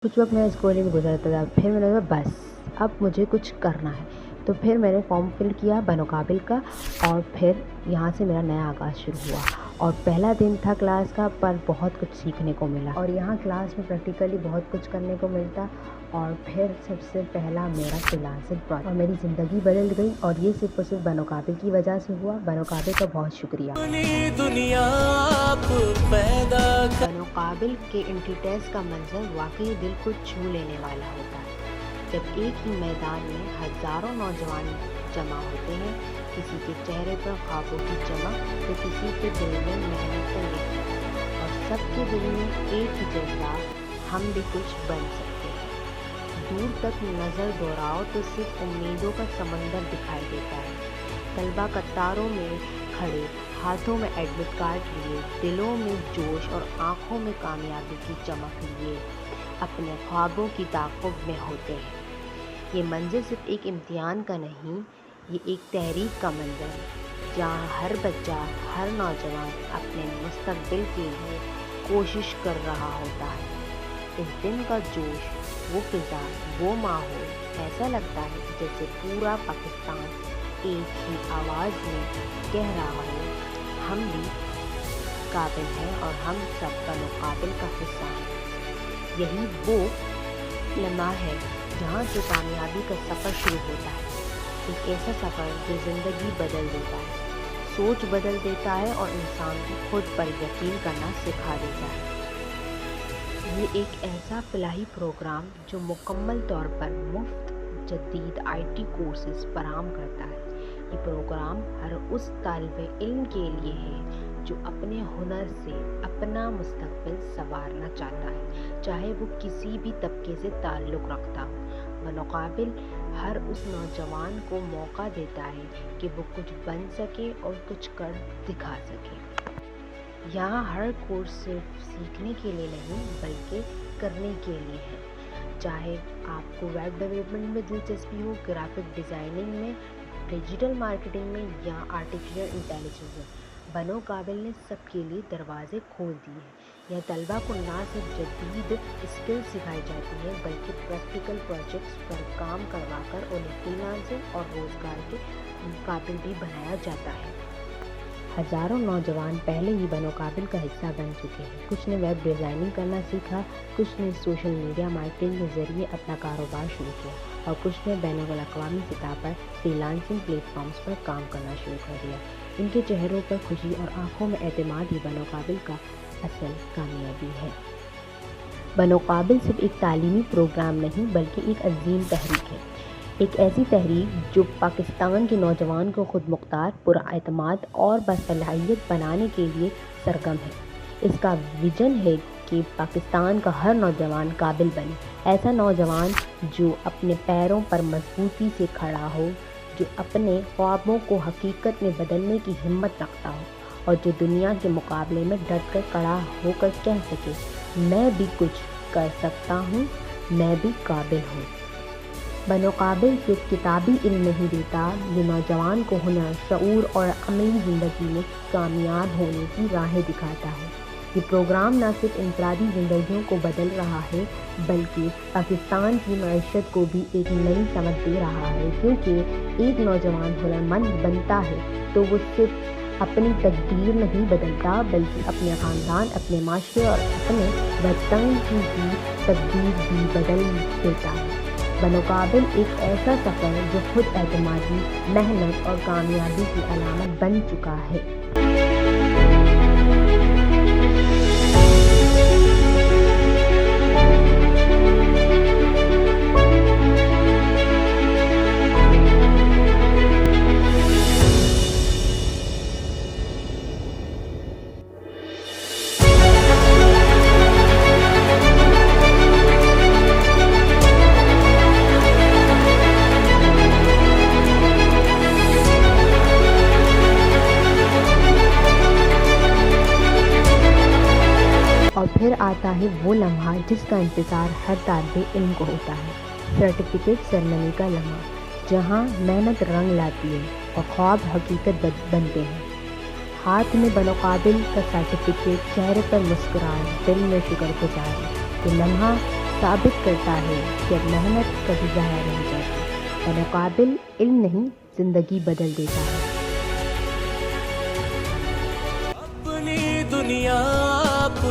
कुछ वक्त मैं स्कूलिंग में गुजरता था। फिर मैंने कहा बस अब मुझे कुछ करना है। तो फिर मैंने फॉर्म फिल किया बनो काबिल का और फिर यहाँ से मेरा नया आगाज़ शुरू हुआ। और पहला दिन था क्लास का, पर बहुत कुछ सीखने को मिला और यहाँ क्लास में प्रैक्टिकली बहुत कुछ करने को मिलता। और फिर सबसे पहला मेरा फ्रीलांसिंग प्रोजेक्ट और मेरी ज़िंदगी बदल गई। और ये सिर्फ और सिर्फ बनो काबिल की वजह से हुआ। बनो काबिल का बहुत शुक्रिया। बनो काबिल के एंट्री टेस्ट का मंजर वाकई दिल को छू लेने वाला होता है। जब एक ही मैदान में हज़ारों नौजवान जमा होते हैं, किसी के चेहरे पर ख्वाबों की चमक तो किसी के दिल में मेहनत का लिखना, और सबके दिल में एक ही जज्बा, हम भी कुछ बन सकते हैं। दूर तक नज़र दौड़ाओ तो सिर्फ उम्मीदों का समंदर दिखाई देता है। तलबा कतारों में खड़े, हाथों में एडमिट कार्ड लिए, दिलों में जोश और आँखों में कामयाबी की चमक लिए अपने ख्वाबों की ताक़ुब में होते हैं। ये मंज़र सिर्फ एक इम्तिहान का नहीं, ये एक तहरीक का मंज़र है, जहाँ हर बच्चा, हर नौजवान अपने मुस्तक़बिल के लिए कोशिश कर रहा होता है। इस दिन का जोश, वो फ़िज़ा, वो माहौल, ऐसा लगता है जैसे पूरा पाकिस्तान एक ही आवाज़ में कह रहा हो, हम भी काबिल हैं और हम सब बनो काबिल का हिस्सा हैं। यही वो लम्हा है जहाँ से कामयाबी का सफ़र शुरू होता है। एक ऐसा सफ़र जो ज़िंदगी बदल देता है, सोच बदल देता है और इंसान को खुद पर यकीन करना सिखा देता है। ये एक ऐसा फलाही प्रोग्राम जो मुकम्मल तौर पर मुफ्त जदीद IT कोर्सेज़ फराहम करता है। ये प्रोग्राम हर उस तालिब इल्म के लिए है जो अपने हुनर से अपना मुस्तक़बिल संवारना चाहता है, चाहे वो किसी भी तबके से ताल्लुक़ रखता हो। बनो काबिल हर उस नौजवान को मौका देता है कि वो कुछ बन सके और कुछ कर दिखा सके। यहाँ हर कोर्स सिर्फ सीखने के लिए नहीं बल्कि करने के लिए है। चाहे आपको वेब डेवलपमेंट में दिलचस्पी हो, ग्राफिक डिज़ाइनिंग में, डिजिटल मार्केटिंग में या आर्टिफिशियल इंटेलिजेंस में, बनो काबिल ने सबके लिए दरवाजे खोल दिए हैं। यह तलबा को ना सिर्फ जदीद स्किल्स सिखाई जाती हैं बल्कि प्रैक्टिकल प्रोजेक्ट्स पर काम करवाकर उन्हें फ्रीलांसिंग और रोज़गार के काबिल भी बनाया जाता है। हज़ारों नौजवान पहले ही बनो काबिल का हिस्सा बन चुके हैं। कुछ ने वेब डिज़ाइनिंग करना सीखा, कुछ ने सोशल मीडिया मार्केटिंग के ज़रिए अपना कारोबार शुरू किया और कुछ ने बैनुल-अक़वामी सतह पर फ्रीलांसिंग प्लेटफॉर्म्स पर काम करना शुरू कर दिया। इनके चेहरों पर खुशी और आंखों में एतमाद ही बनो काबिल का असल कामयाबी है। बनो काबिल सिर्फ एक तालीमी प्रोग्राम नहीं बल्कि एक अजीम तहरीक है। एक ऐसी तहरीक जो पाकिस्तान के नौजवान को खुद मुख्तार, पुरएतमाद और बासलाहियत बनाने के लिए सरगर्म है। इसका विजन है कि पाकिस्तान का हर नौजवान काबिल बने, ऐसा नौजवान जो अपने पैरों पर मजबूती से खड़ा हो, जो अपने ख्वाबों को हकीकत में बदलने की हिम्मत रखता हो और जो दुनिया के मुकाबले में डट कर खड़ा होकर कह सके, मैं भी कुछ कर सकता हूँ, मैं भी काबिल हूँ। बनो काबिल सिर्फ किताबी इल्म नहीं देता, ये नौजवान को हुनर, शऊर और अमली ज़िंदगी में कामयाब होने की राहें दिखाता है। ये प्रोग्राम न सिर्फ इंफरादी ज़िंदगियों को बदल रहा है बल्कि पाकिस्तान की मईशत को भी एक नई समझ दे रहा है, क्योंकि एक नौजवान हुनरमंद बनता है तो वो सिर्फ अपनी तकदीर नहीं बदलता बल्कि अपने ख़ानदान, अपने माशरे और अपने वतन की तकदीर भी बदल देता है। बनो काबिल एक ऐसा सफ़र जो खुद एतमादी, मेहनत और कामयाबी की अलामत बन चुका है। और फिर आता है वो लम्हा जिसका इंतज़ार हर तालिब इल्म को होता है, सर्टिफिकेट सेरेमनी का लम्हा, जहाँ मेहनत रंग लाती है और ख्वाब हकीकत बनते हैं। हाथ में बनो काबिल का सर्टिफिकेट, चेहरे पर मुस्कुराहट, दिल में शुक्रगुजारी। ये लम्हा ثابت کرتا ہے کہ محنت کبھی ضائع نہیں جاتی، بمقابل علم نہیں زندگی بدل دیتا ہے۔ اپنی دنیا آپ